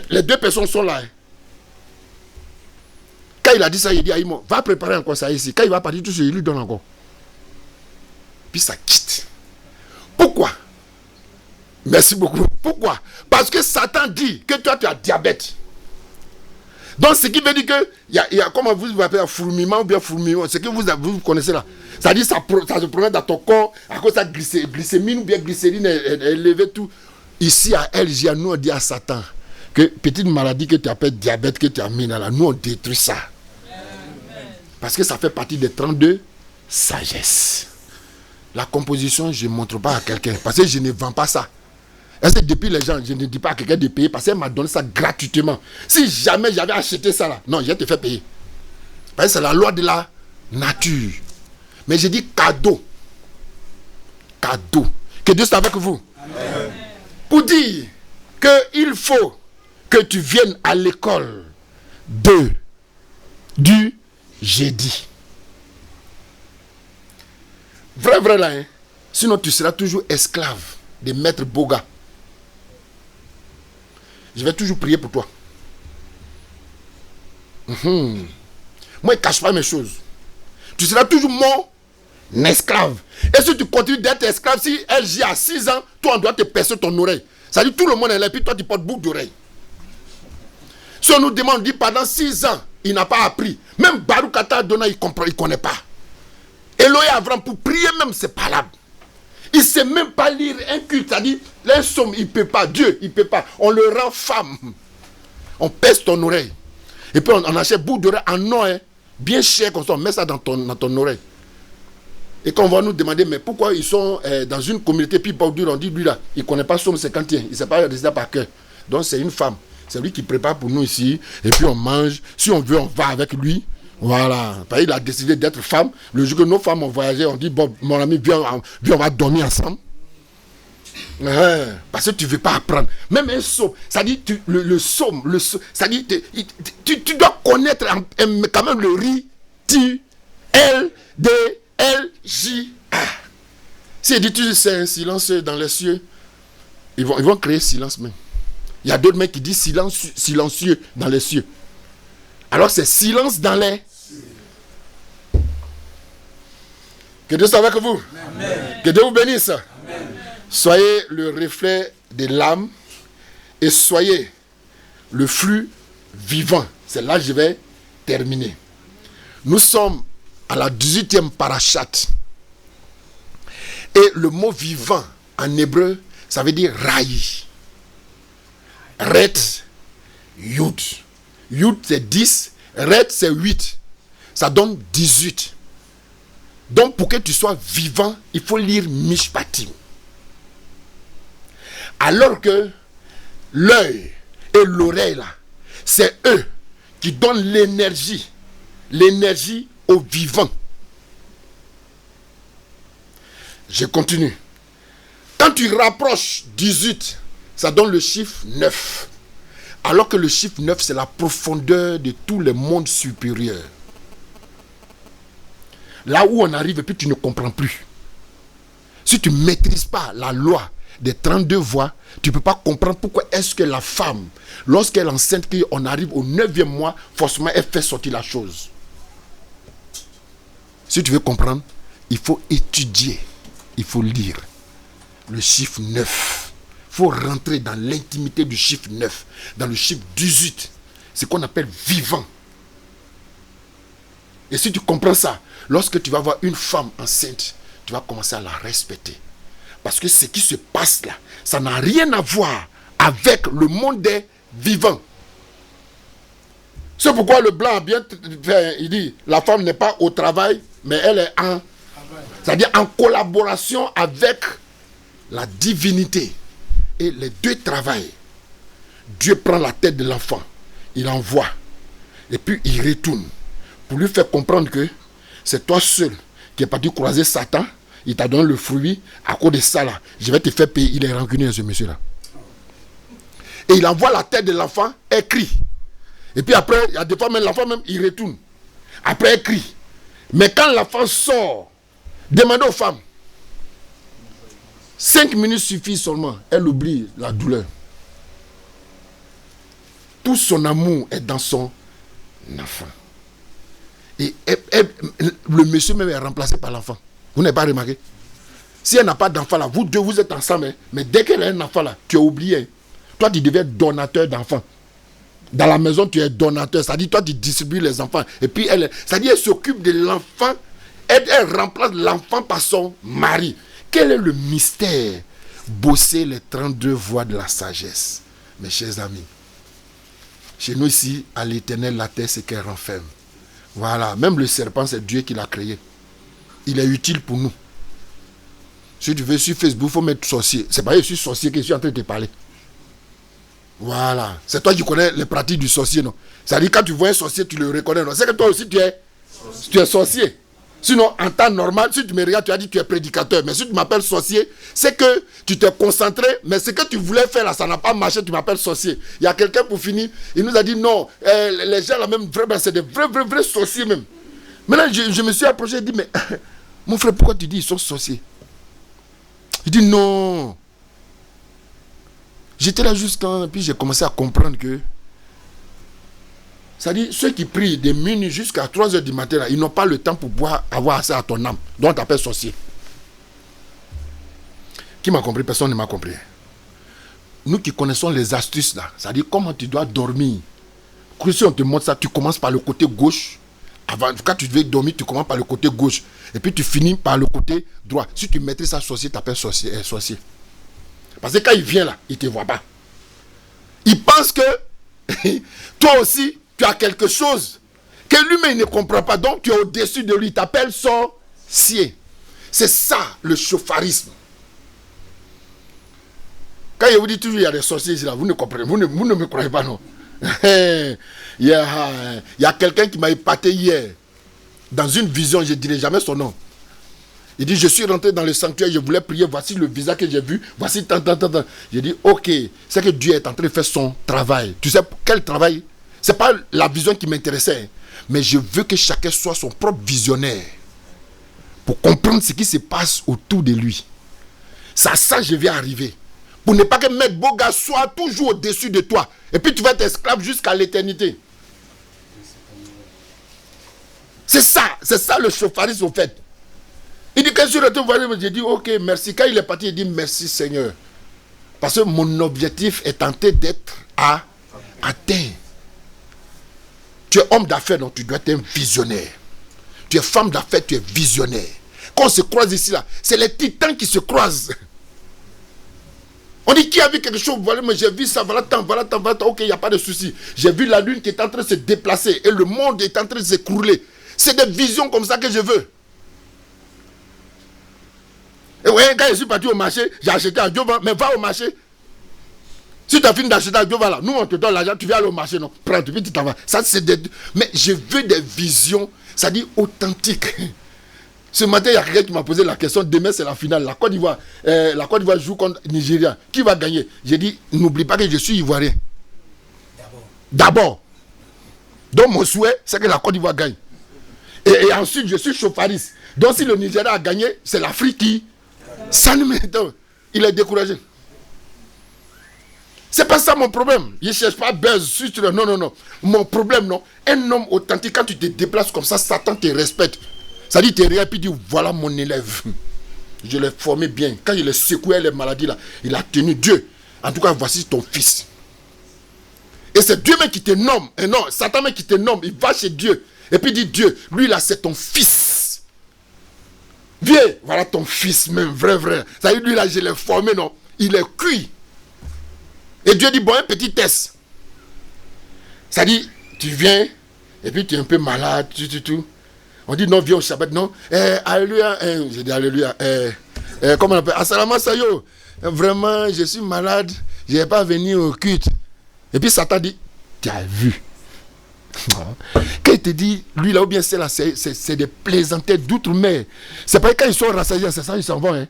Les 2 personnes sont là. Hein. Quand il a dit ça, il dit à Imo, va préparer encore ça ici. Quand il va partir, tout ce il lui donne encore. Puis ça quitte. Pourquoi? Merci beaucoup. Pourquoi? Parce que Satan dit que toi, tu as diabète. Donc, ce qui veut dire que, il y a comment vous appelez fourmillement ou bien fourmillement, ce que vous connaissez là. Ça dit ça se promène dans ton corps, à cause de la glycémie ou bien glycérine est élevée, tout. Ici, à LGA, nous, on dit à Satan que petite maladie que tu appelles diabète, que tu as mis là, nous, on détruit ça. Parce que ça fait partie des 32 sagesses. La composition, je ne montre pas à quelqu'un, parce que je ne vends pas ça. Est-ce que depuis les gens, je ne dis pas à quelqu'un de payer parce qu'elle m'a donné ça gratuitement. Si jamais j'avais acheté ça là, non, je vais te faire payer. Parce que c'est la loi de la nature. Mais je dis cadeau. Cadeau. Que Dieu soit avec vous. Amen. Pour dire qu'il faut que tu viennes à l'école du jeudi. Vrai là. Hein? Sinon, tu seras toujours esclave des maîtres Boga. Je vais toujours prier pour toi. Moi, je ne cache pas mes choses. Tu seras toujours mon esclave. Et si tu continues d'être esclave, si elle gît à 6 ans, toi, on doit te percer ton oreille. Ça dit tout le monde est là, puis toi, tu portes boucle d'oreille. Si on nous demande, on dit pendant 6 ans, il n'a pas appris. Même Baruch Ata Adonai, il ne connaît pas. Elohim Avram, pour prier même, c'est palable. Il ne sait même pas lire un culte. C'est-à-dire, les sommes, il ne peut pas. Dieu, il ne peut pas. On le rend femme. On pèse ton oreille. Et puis, on achète bout d'oreille en or, hein, bien cher comme ça. On met ça dans ton oreille. Et quand on va nous demander, mais pourquoi ils sont dans une communauté, puis on dit, lui là, il ne connaît pas Somme 51. Il ne sait pas réciter par cœur. Donc, c'est une femme. C'est lui qui prépare pour nous ici. Et puis, on mange. Si on veut, on va avec lui. Voilà. Parce qu'il a décidé d'être femme. Le jour que nos femmes ont voyagé, on dit, bon, mon ami, viens, on va dormir ensemble. Parce que tu ne veux pas apprendre. Même un psaume, ça dit, le psaume, ça dit, tu dois connaître quand même le ri, tu, L, D, L, J, A. Si dit, tu c'est un silence dans les cieux, ils vont créer silence même. Il y a d'autres mecs qui disent silencieux dans les cieux. Alors c'est silence dans les. Que Dieu soit avec vous. Amen. Que Dieu vous bénisse. Amen. Soyez le reflet de l'âme et soyez le flux vivant. C'est là que je vais terminer. Nous sommes à la 18e parachat. Et le mot vivant en hébreu, ça veut dire raï. Ret, Yud. Yud c'est 10, Ret c'est 8. Ça donne 18. Donc pour que tu sois vivant, il faut lire Mishpatim. Alors que l'œil et l'oreille là, c'est eux qui donnent l'énergie aux vivants. Je continue. Quand tu rapproches 18, ça donne le chiffre 9. Alors que le chiffre 9, c'est la profondeur de tous les mondes supérieurs. Là où on arrive et puis tu ne comprends plus. Si tu ne maîtrises pas la loi des 32 voix, tu ne peux pas comprendre pourquoi est-ce que la femme, lorsqu'elle est enceinte, qu'on arrive au 9e mois, forcément elle fait sortir la chose. Si tu veux comprendre, il faut étudier, il faut lire le chiffre 9. Il faut rentrer dans l'intimité du chiffre 9, dans le chiffre 18, ce qu'on appelle vivant. Et si tu comprends ça, lorsque tu vas voir une femme enceinte, tu vas commencer à la respecter. Parce que ce qui se passe là, ça n'a rien à voir avec le monde des vivants. C'est pourquoi le blanc a bien fait, il dit, la femme n'est pas au travail, mais elle est c'est-à-dire en collaboration avec la divinité. Et les deux travaillent. Dieu prend la tête de l'enfant, il envoie, et puis il retourne, pour lui faire comprendre que c'est toi seul qui es parti croiser Satan, il t'a donné le fruit, à cause de ça là, je vais te faire payer. Il est rancunier ce monsieur là. Et il envoie la tête de l'enfant, elle crie. Et puis après, il y a des fois même l'enfant même, il retourne. Après, elle crie. Mais quand l'enfant sort, demandez aux femmes. 5 minutes suffisent seulement. Elle oublie la douleur. Tout son amour est dans son enfant. Et le monsieur même est remplacé par l'enfant. Vous n'avez pas remarqué? Si elle n'a pas d'enfant là, vous deux vous êtes ensemble. Mais dès qu'elle a un enfant là, tu as oublié. Toi tu deviens donateur d'enfants. Dans la maison tu es donateur. C'est-à-dire toi tu distribues les enfants. Et puis c'est-à-dire elle s'occupe de l'enfant. Elle remplace l'enfant par son mari. Quel est le mystère? Bosser les 32 voies de la sagesse. Mes chers amis. Chez nous ici, à l'Éternel, la terre, c'est qu'elle renferme. Voilà. Même le serpent, c'est Dieu qui l'a créé. Il est utile pour nous. Si tu veux sur Facebook, il faut mettre sorcier. C'est pas je suis sorcier que je suis en train de te parler. Voilà. C'est toi qui connais les pratiques du sorcier, non? C'est-à-dire quand tu vois un sorcier, tu le reconnais, non? C'est que toi aussi, tu es sorcier. Sinon, en temps normal, si tu me regardes, tu as dit que tu es prédicateur. Mais si tu m'appelles sorcier, c'est que tu t'es concentré, mais ce que tu voulais faire là, ça n'a pas marché, tu m'appelles sorcier. Il y a quelqu'un pour finir, il nous a dit non, les gens là même, vraiment, c'est des vrais sorciers même. Maintenant, je me suis approché et dit, mais Mon frère, pourquoi tu dis ils sont sorciers? Il dit non. J'étais là jusqu'à... Puis j'ai commencé à comprendre que... C'est-à-dire, ceux qui prient de minuit jusqu'à 3h du matin, là, ils n'ont pas le temps pour pouvoir avoir accès à ton âme. Donc on t'appelle sorcier. Qui m'a compris? Personne ne m'a compris. Nous qui connaissons les astuces là, c'est-à-dire comment tu dois dormir. Si on te montre ça, tu commences par le côté gauche. Avant, quand tu devais dormir, tu commences par le côté gauche. Et puis tu finis par le côté droit. Si tu maîtrises ça, sorcier, tu t'appelles sorcier. Parce que quand il vient là, il ne te voit pas. Il pense que toi aussi, tu as quelque chose que lui-même ne comprend pas. Donc tu es au-dessus de lui. Il t'appelle sorcier. C'est ça le chauffarisme. Quand je vous dis toujours il y a des sorciers ici, là, vous ne comprenez, vous ne me croyez pas, non? Il y a quelqu'un qui m'a épaté hier. Dans une vision, je ne dirai jamais son nom. Il dit, je suis rentré dans le sanctuaire, je voulais prier, voici le visage que j'ai vu, voici tant. J'ai dit, ok, c'est que Dieu est en train de faire son travail. Tu sais quel travail? Ce n'est pas la vision qui m'intéressait, mais je veux que chacun soit son propre visionnaire pour comprendre ce qui se passe autour de lui. Ça, je vais arriver. Pour ne pas que Maître Boga soit toujours au-dessus de toi. Et puis tu vas être esclave jusqu'à l'éternité. C'est ça le chauffarisme au fait. Il dit, quand je suis retourné, j'ai dit, ok, merci. Quand il est parti, il dit, merci Seigneur. Parce que mon objectif est tenté d'être atteint. Tu es homme d'affaires, donc tu dois être un visionnaire. Tu es femme d'affaires, tu es visionnaire. Quand on se croise ici, là, c'est les titans qui se croisent. On dit qui a vu quelque chose, voilà, mais j'ai vu ça, voilà, tant, ok, il n'y a pas de souci. J'ai vu la lune qui est en train de se déplacer et le monde est en train de s'écrouler. C'est des visions comme ça que je veux. Et ouais, quand je suis parti au marché, j'ai acheté à Diova, mais va au marché. Si tu as fini d'acheter à Diova, là, nous on te donne l'argent, tu viens aller au marché, non? Prends, puis tu t'en vas. Ça, c'est des... Mais je veux des visions, ça dit authentiques. Ce matin, il y a quelqu'un qui m'a posé la question. Demain, c'est la finale. La Côte d'Ivoire joue contre Nigeria. Qui va gagner? J'ai dit, n'oublie pas que je suis ivoirien. D'abord. Donc, mon souhait, c'est que la Côte d'Ivoire gagne. Et ensuite, je suis chauffariste. Donc, si le Nigeria a gagné, c'est l'Afrique qui... Ça ne m'étonne. Il est découragé. C'est pas ça mon problème. Il ne cherche pas buzz. Non. Mon problème, non. Un homme authentique, quand tu te déplaces comme ça, Satan te respecte. Ça dit, tu es réel, puis dit, voilà mon élève. Je l'ai formé bien. Quand il a secoué les maladies là, il a tenu Dieu. En tout cas, voici ton fils. Et c'est Dieu même qui te nomme. Et non, Satan même qui te nomme. Il va chez Dieu. Et puis il dit, Dieu, lui là, c'est ton fils. Viens, voilà ton fils même, vrai. Ça dit, lui là, je l'ai formé, non. Il est cuit. Et Dieu dit, bon, un petit test. Ça dit, tu viens, et puis tu es un peu malade, tout. On dit non, viens au Shabbat, non. Alléluia. J'ai dit alléluia. Comment on appelle? Assalama sayo. Vraiment, je suis malade. Je n'ai pas venu au culte. Et puis Satan dit, tu as vu. Quand il te dit, lui là, ou bien c'est là, c'est des plaisanteries d'outre-mer. C'est pas quand ils sont rassasiés, c'est ça, ils s'en vont. Hein.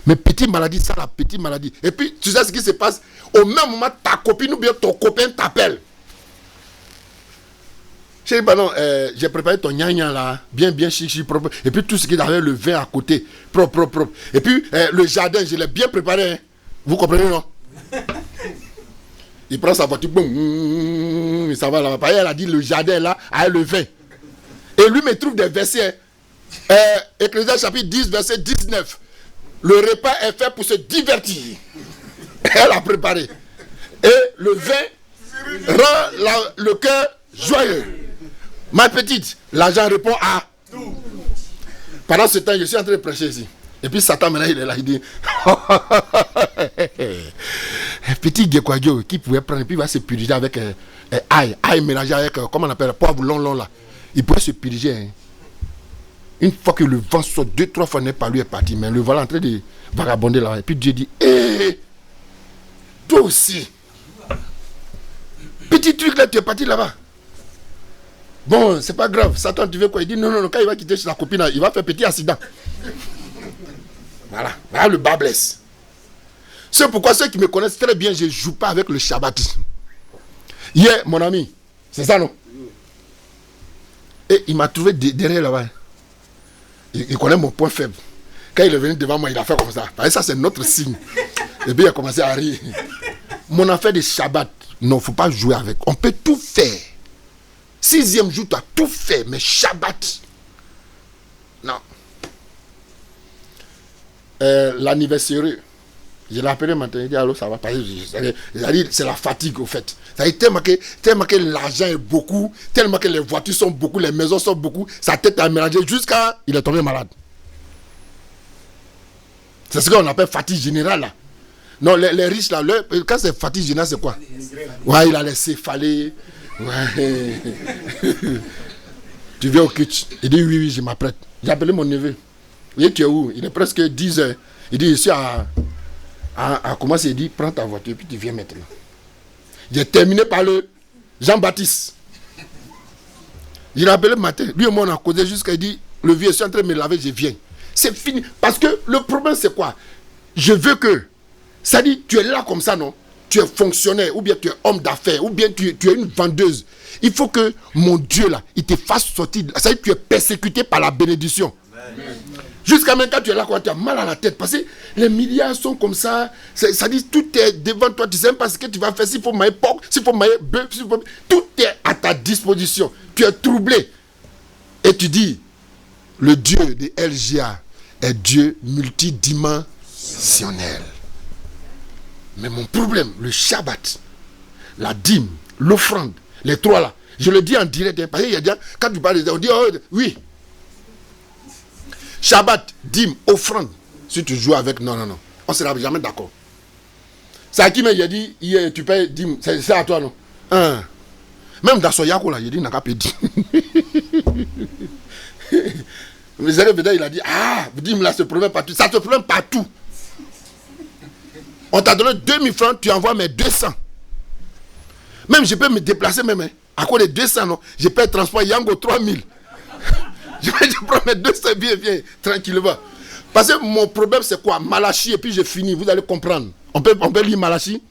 Mais petite maladie, ça, la petite maladie. Et puis, tu sais ce qui se passe? Au même moment, ta copine ou bien ton copain t'appelle. J'ai dit, bah non, j'ai préparé ton gna là, bien chic, propre. Et puis tout ce qui avait le vin à côté, propre. Et puis le jardin, je l'ai bien préparé. Hein. Vous comprenez, non? Il prend sa voiture, boum, ça va là. Elle a dit, le jardin là, a le vin. Et lui me trouve des versets. Ecclésiaste chapitre 10, verset 19. Le repas est fait pour se divertir. Elle a préparé. Et le vin rend le cœur joyeux. Ma petite, l'argent répond à tout. Pendant ce temps, je suis en train de prêcher ici. Et puis Satan, maintenant, il est là, il dit petit Gekwadio qui pouvait prendre, et puis il va se puriger avec ail mélangé avec, comment on appelle, poivre long là. Il pourrait se puriger. Hein. Une fois que le vent sort 2-3 fois, n'est pas lui est parti, mais le vent est en train de vagabonder là. Et puis Dieu dit, toi aussi. Petit truc là, tu es parti là-bas. Bon, c'est pas grave. Satan, tu veux quoi? Il dit non, quand il va quitter chez sa copine, il va faire petit accident. Voilà le bas blesse. C'est pourquoi ceux qui me connaissent très bien, je ne joue pas avec le Shabbat. Hier, mon ami, c'est ça non? Et il m'a trouvé derrière là-bas. Il connaît mon point faible. Quand il est venu devant moi, il a fait comme ça. Parce que ça, c'est notre signe. Et puis il a commencé à rire. Mon affaire de Shabbat, non, il ne faut pas jouer avec. On peut tout faire. 6e jour, tu as tout fait, mais Shabbat, non. L'anniversaire, je l'ai appelé maintenant, il dit allô, ça va pas. C'est la fatigue au fait. Ça dit, tellement que l'argent est beaucoup, tellement que les voitures sont beaucoup, les maisons sont beaucoup, sa tête a mélangé jusqu'à il est tombé malade. C'est ce qu'on appelle fatigue générale là. Non, les riches là, quand c'est fatigue générale, c'est quoi? Ouais, il a laissé faller. Ouais. Tu viens au kitsch. Il dit oui, je m'apprête. J'ai appelé mon neveu. Il dit tu es où? Il est presque 10 heures. Il dit je suis à comment c'est dit, prends ta voiture puis tu viens maintenant. J'ai terminé par le Jean-Baptiste. Il a appelé le matin. Lui et moi on a causé jusqu'à il dit le vieux, je suis en train de me laver, je viens. C'est fini. Parce que le problème c'est quoi? Je veux que, ça dit tu es là comme ça, non? Tu es fonctionnaire, ou bien tu es homme d'affaires, ou bien tu es une vendeuse. Il faut que mon Dieu là, il te fasse sortir. Ça veut dire que tu es persécuté par la bénédiction. Amen. Jusqu'à maintenant, quand tu es là, quand tu as mal à la tête, parce que les milliards sont comme ça. Ça dit tout est devant toi. Tu ne sais même pas ce que tu vas faire. S'il faut mailler porc, s'il faut mailler bœuf, tout est à ta disposition. Tu es troublé. Et tu dis, le Dieu de LGA est Dieu multidimensionnel. Mais mon problème, le Shabbat, la dîme, l'offrande, les trois là, je le dis en direct, hein, parce qu'il y a des gens, quand tu parles, on dit, oh, oui. Shabbat, dîme, offrande. Si tu joues avec, non. On ne sera jamais d'accord. C'est à qui il a dit, tu payes dîme, c'est à toi, non? Même dans son yako là, il a dit, n'a qu'à payer dîme. Mais il a dit, dîme là, se promène partout. Ça se promène partout. On t'a donné 2000 francs, tu envoies mes 200. Même je peux me déplacer même. Hein. À cause de 200, non. Je paye transport Yango 3000. je prends mes 200 viens, tranquillement. Parce que mon problème c'est quoi? Malachi, et puis je finis, vous allez comprendre. On peut lire Malachi.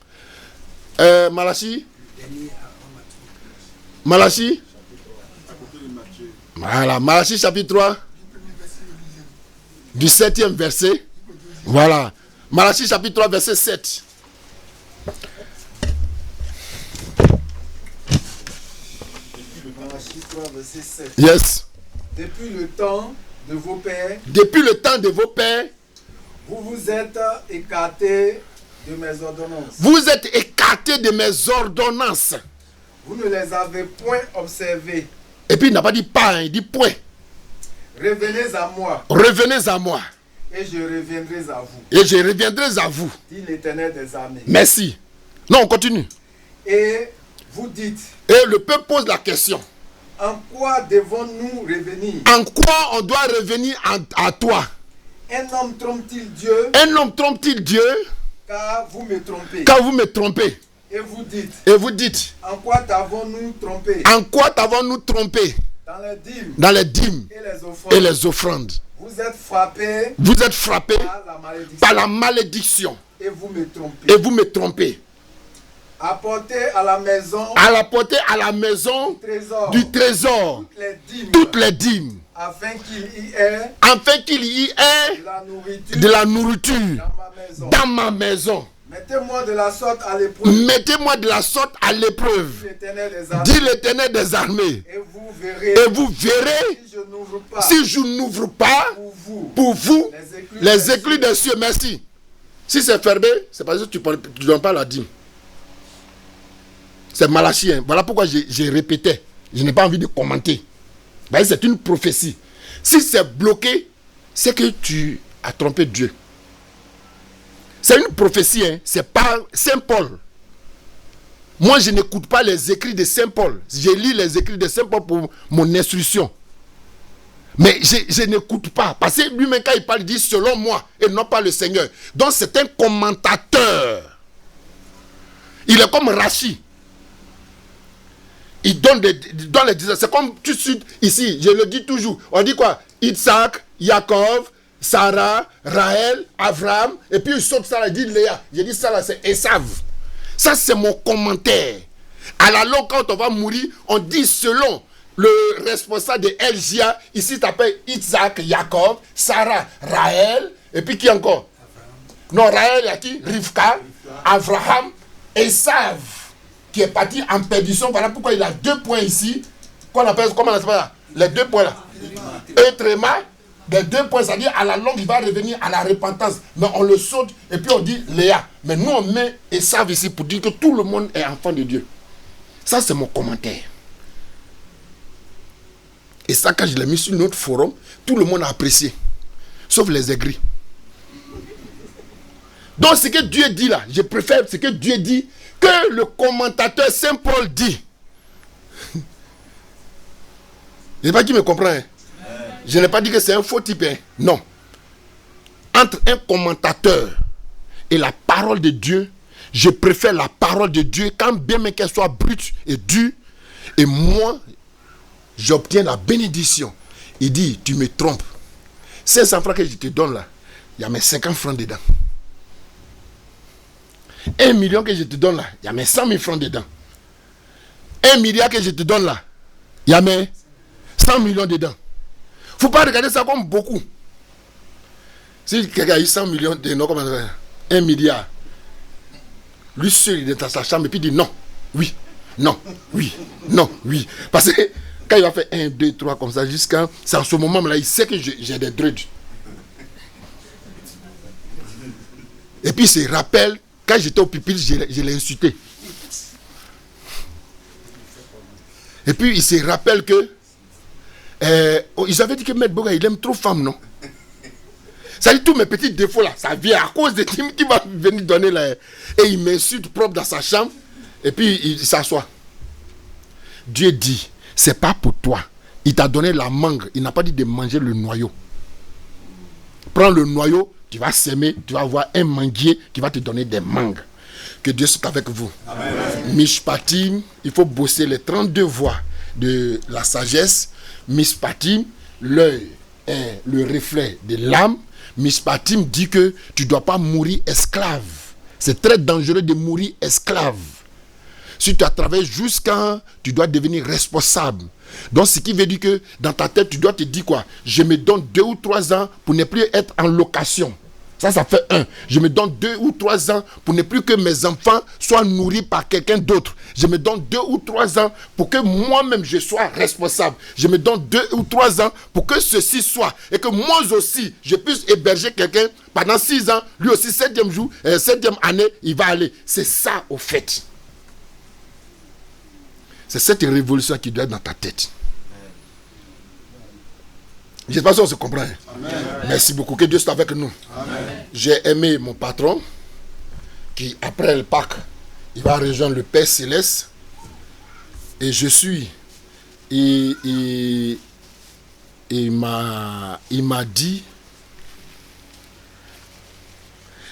Malachi. Voilà, Malachi chapitre 3. Du 7e verset. Voilà. Malachi chapitre 3, verset 7. Malachi 3, verset 7. Yes. Depuis le temps de vos pères, vous vous êtes écartés de mes ordonnances. Vous êtes écartés de mes ordonnances. Vous ne les avez point observées. Et puis il n'a pas dit pas, hein, il dit point. Revenez à moi. Revenez à moi. Et je reviendrai à vous. Et je reviendrai à vous. Dit l'Éternel des armées. Merci. Non, on continue. Et vous dites. Et le peuple pose la question. En quoi devons-nous revenir? En quoi on doit revenir à toi? Un homme trompe-t-il Dieu? Un homme trompe-t-il Dieu? Car vous me trompez. Car vous me trompez. Et vous dites. Et vous dites. En quoi t'avons-nous trompé? En quoi t'avons-nous trompé? Dans les dîmes. Dans les dîmes. Et les offrandes. Et les offrandes. Vous êtes frappés. Vous êtes frappés par la malédiction. Et vous me trompez. Et vous me trompez. Apportez à la maison. Du trésor. Toutes les dîmes. Afin qu'il y ait. De la nourriture. Dans ma maison. Mettez-moi de la sorte à l'épreuve. Dit l'Éternel des armées. Et vous verrez. Si je n'ouvre pas pour vous les écluses des cieux. Merci. Si c'est fermé, c'est parce que tu ne donnes pas la dîme. C'est Malachi. Hein. Voilà pourquoi j'ai répété. Je n'ai pas envie de commenter. C'est une prophétie. Si c'est bloqué, c'est que tu as trompé Dieu. C'est une prophétie, hein. C'est pas Saint Paul. Moi, je n'écoute pas les écrits de Saint Paul. Je lis les écrits de Saint Paul pour mon instruction. Mais je n'écoute pas. Parce que lui-même, quand il parle, il dit selon moi et non pas le Seigneur. Donc, c'est un commentateur. Il est comme Rachi. Il donne les désirs. C'est comme tout de suite ici, je le dis toujours. On dit quoi? Isaac, Jacob, Sarah, Rahel, Abraham, et puis il saute ça, il dit Léa. J'ai dit ça là, c'est Esav. Ça, c'est mon commentaire. À la longue, quand on va mourir, on dit selon le responsable de LGA, ici t'appelles Isaac, Jacob, Sarah, Raël, et puis qui encore? Non, Raël, il y a qui? Rivka, Abraham, Esav, qui est parti en perdition. Voilà pourquoi il a 2 points ici. Comment on appelle ça? Les 2 points là. Eutrema, les 2 points, c'est-à-dire à la longue, il va revenir à la repentance. Mais on le saute et puis on dit Léa. Mais nous, on met Esav ici pour dire que tout le monde est enfant de Dieu. Ça, c'est mon commentaire. Et ça, quand je l'ai mis sur notre forum, tout le monde a apprécié. Sauf les aigris. Donc, ce que Dieu dit là, je préfère ce que Dieu dit, que le commentateur Saint Paul dit. Je ne sais pas qui me comprend. Hein? Je n'ai pas dit que c'est un faux type. Hein? Non. Entre un commentateur et la parole de Dieu, je préfère la parole de Dieu, quand bien même qu'elle soit brute et dure. Et moi, j'obtiens la bénédiction. Il dit, tu me trompes. 500 francs que je te donne là, il y a mes 50 francs dedans. 1 million que je te donne là, il y a mes 100 000 francs dedans. 1 milliard que je te donne là, il y a mes 100 millions dedans. Il ne faut pas regarder ça comme beaucoup. Si quelqu'un a eu 100 millions de non, comment ça va? 1 milliard. Lui seul, il est dans sa chambre et puis il dit non, oui, non, oui, non, oui. Parce que quand il va faire 1, 2, 3 comme ça, jusqu'à c'est en ce moment-là, il sait que j'ai des drugs. Et puis il se rappelle, quand j'étais au pupitre, je l'ai insulté. Et puis il se rappelle que ils avaient dit que Maître Boga, il aime trop femme, non? Ça dit tous mes petits défauts là, ça vient à cause de Tim qui va venir donner là. Et il m'insulte propre dans sa chambre. Et puis il s'assoit. Dieu dit, c'est pas pour toi. Il t'a donné la mangue. Il n'a pas dit de manger le noyau. Prends le noyau, tu vas s'aimer, tu vas avoir un manguier qui va te donner des mangues. Que Dieu soit avec vous. Amen. Mishpatim, il faut bosser les 32 voies de la sagesse. Mishpatim, l'œil est le reflet de l'âme. Mishpatim dit que tu ne dois pas mourir esclave. C'est très dangereux de mourir esclave. Si tu as travaillé jusqu'à, tu dois devenir responsable. Donc ce qui veut dire que dans ta tête, tu dois te dire quoi? Je me donne 2 ou 3 ans pour ne plus être en location. Ça fait 1. Je me donne 2 ou 3 ans pour ne plus que mes enfants soient nourris par quelqu'un d'autre. Je me donne 2 ou 3 ans pour que moi-même je sois responsable. Je me donne 2 ou 3 ans pour que ceci soit. Et que moi aussi, je puisse héberger quelqu'un pendant 6 ans. Lui aussi, 7e jour, 7e année, il va aller. C'est ça au fait. C'est cette révolution qui doit être dans ta tête. Je ne sais pas si on se comprend. Amen. Merci beaucoup. Que Dieu soit avec nous. Amen. J'ai aimé mon patron qui, après le Pâques, il va rejoindre le Père Céleste. Et je suis. Il m'a dit.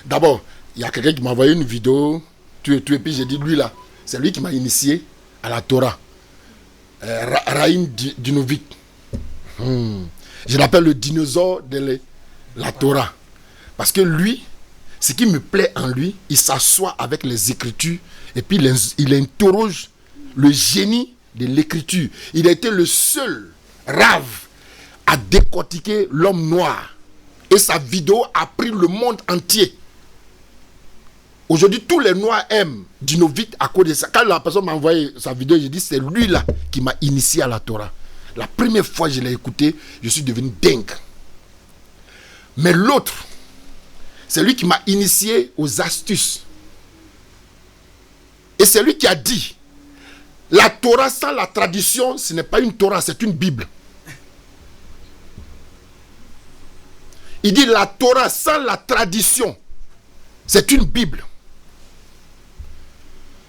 D'abord, il y a quelqu'un qui m'a envoyé une vidéo. Et puis j'ai dit, lui là, c'est lui qui m'a initié à la Torah. Raïm Dinovic. Je l'appelle le dinosaure de la Torah. Parce que lui, ce qui me plaît en lui, il s'assoit avec les Écritures et puis il interroge le génie de l'Écriture. Il a été le seul rave à décortiquer l'homme noir. Et sa vidéo a pris le monde entier. Aujourd'hui, tous les Noirs aiment Dinovic à cause de ça. Quand la personne m'a envoyé sa vidéo, j'ai dit c'est lui là qui m'a initié à la Torah. La première fois que je l'ai écouté, je suis devenu dingue. Mais l'autre, c'est lui qui m'a initié aux astuces. Et c'est lui qui a dit, la Torah sans la tradition, ce n'est pas une Torah, c'est une Bible. Il dit, la Torah sans la tradition, c'est une Bible.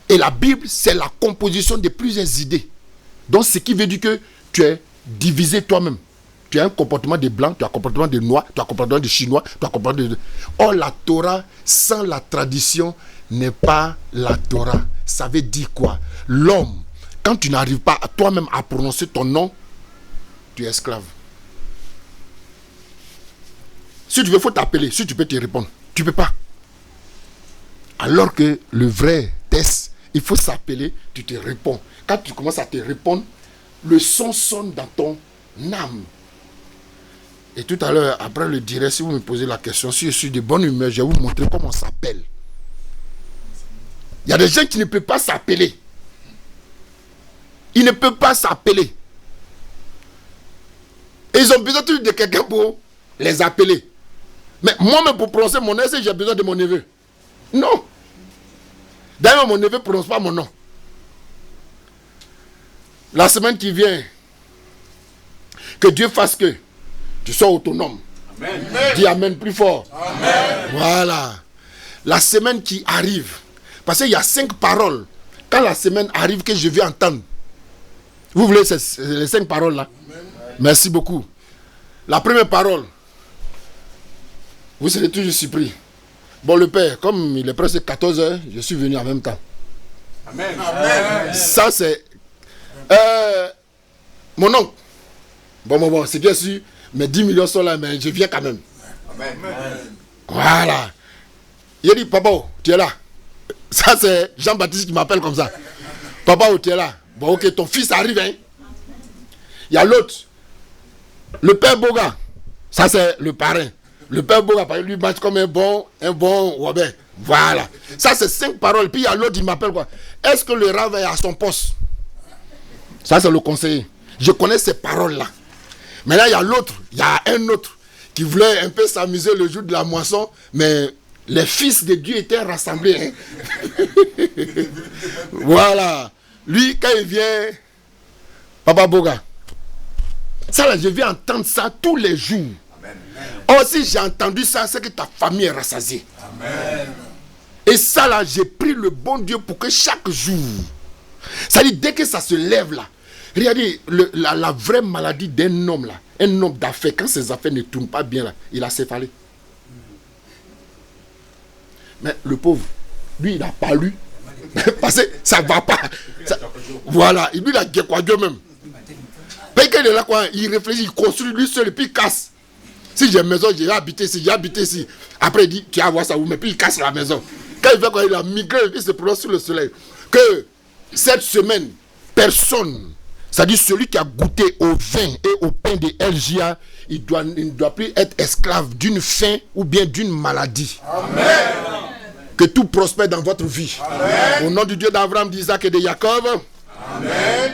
Et la Bible, c'est la composition de plusieurs idées. Donc, ce qui veut dire que tu es divisé toi-même. Tu as un comportement de blanc, tu as un comportement de noir, tu as un comportement de chinois, tu as un comportement de... Or, la Torah, sans la tradition, n'est pas la Torah. Ça veut dire quoi? L'homme, quand tu n'arrives pas à toi-même à prononcer ton nom, tu es esclave. Si tu veux, il faut t'appeler. Si tu peux te répondre, tu ne peux pas. Alors que le vrai test, il faut s'appeler, tu te réponds. Quand tu commences à te répondre, le son sonne dans ton âme. Et tout à l'heure, après le direct, si vous me posez la question, si je suis de bonne humeur, je vais vous montrer comment on s'appelle. Il y a des gens qui ne peuvent pas s'appeler. Ils ne peuvent pas s'appeler. Et ils ont besoin de quelqu'un pour les appeler. Mais moi-même, pour prononcer mon nom, j'ai besoin de mon neveu. Non. D'ailleurs, mon neveu ne prononce pas mon nom. La semaine qui vient, que Dieu fasse que tu sois autonome. Amen. Dis Amen plus fort. Amen. Voilà. La semaine qui arrive, parce qu'il y a 5 paroles. Quand la semaine arrive que je vais entendre. Vous voulez les 5 paroles là? Amen. Merci beaucoup. La première parole. Vous serez toujours surpris. Bon, le Père, comme il est presque 14 heures, je suis venu en même temps. Amen. Amen. Ça, c'est... mon oncle. Bon, c'est bien sûr. Mais 10 millions sont là, mais je viens quand même. Amen. Voilà. Il a dit, papa, tu es là. Ça, c'est Jean-Baptiste qui m'appelle comme ça. Papa, tu es là. Bon, ok, ton fils arrive. Hein. Il y a l'autre. Le père Boga. Ça, c'est le parrain. Le père Boga, lui, marche comme un bon Robert. Voilà. Ça, c'est 5 paroles. Puis il y a l'autre, il m'appelle quoi? Est-ce que le rave est à son poste? Ça, c'est le conseiller. Je connais ces paroles-là. Mais là, il y a l'autre. Il y a un autre qui voulait un peu s'amuser le jour de la moisson. Mais les fils de Dieu étaient rassemblés. Hein. Voilà. Lui, quand il vient, Papa Boga. Ça, là, je viens entendre ça tous les jours. Or, si j'ai entendu ça, c'est que ta famille est rassasiée. Amen. Et ça, là, j'ai pris le bon Dieu pour que chaque jour, ça dit, dès que ça se lève là, regardez, la vraie maladie d'un homme là, un homme d'affaires, quand ses affaires ne tournent pas bien là, il a céphalé. Mais le pauvre, lui, il n'a pas lu. Parce que ça ne va pas. Ça, voilà, lui, il a Dieu même. Quand il est là, quoi, il réfléchit, il construit lui seul et puis il casse. Si j'ai une maison, j'ai habité ici. Après, il dit, tu vas voir ça où, mais puis il casse la maison. Quand il fait quoi, il a migré, il se prononce sur le soleil. Que cette semaine, personne, c'est-à-dire celui qui a goûté au vin et au pain de LGA, il ne doit plus être esclave d'une faim ou bien d'une maladie. Amen. Que tout prospère dans votre vie. Amen. Au nom du Dieu d'Abraham, d'Isaac et de Jacob. Amen.